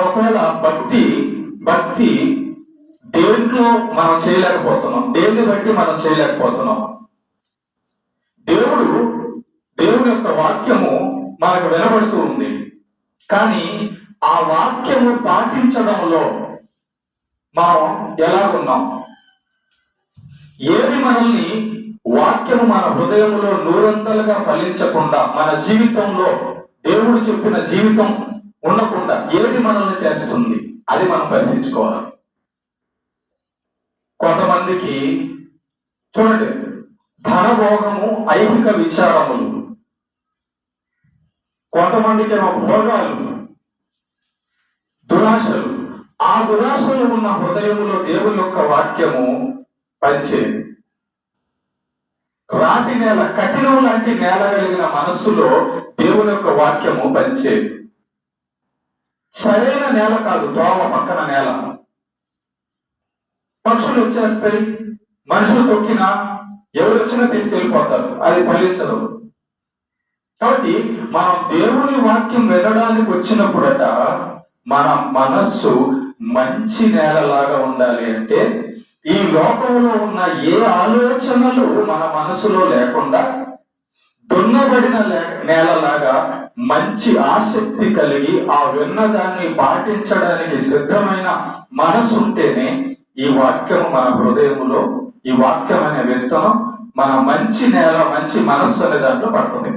ఒకవేళ భక్తి దేంట్లో మనం చేయలేకపోతున్నాం, దేన్ని బట్టి మనం చేయలేకపోతున్నాం. దేవుడి యొక్క వాక్యము మనకు వినబడుతూ ఉంది, కానీ ఆ వాక్యము పాటించడంలో మనం ఎలా ఉన్నాం? ఏది మనల్ని వాక్యము మన హృదయంలో నూరంతలుగా ఫలించకుండా, మన జీవితంలో దేవుడు చెప్పిన జీవితం ఉండకుండా ఏది మనల్ని చేస్తుంది, అది మనం పరిశీలించుకోవాలి. కొంతమందికి చూడండి, ధనభోగము, ఐహిక విచారములు, కొంతమందికి ఏమో భోగాలు, దురాశలు. ఆ దురాశలు ఉన్న హృదయములో దేవుని యొక్క వాక్యము పంచేది. రాతి నేల, కఠినం లాంటి నేల కలిగిన మనస్సులో దేవుని యొక్క వాక్యము పంచేది. సరైన నేల కాదు, దోమ పక్కన నేల. పక్షులు వచ్చేస్తాయి, మనుషులు తొక్కినా ఎవరు వచ్చినా తీసుకెళ్ళిపోతారు, అది ఫలించదు. కాబట్టి మనం దేవుని వాక్యం వినడానికి వచ్చినప్పుడట మన మనస్సు మంచి నేలలాగా ఉండాలి. అంటే ఈ లోకంలో ఉన్న ఏ ఆలోచనలు మన మనసులో లేకుండా దున్నబడిన నేలలాగా మంచి ఆసక్తి కలిగి ఆ విన్నదాన్ని పాటించడానికి సిద్ధమైన మనసు ఉంటేనే ఈ వాక్యము మన హృదయములో, ఈ వాక్యం అనే విత్తనం మన మంచి నేల, మంచి మనస్సు అనే దాంట్లో పడుతుంది.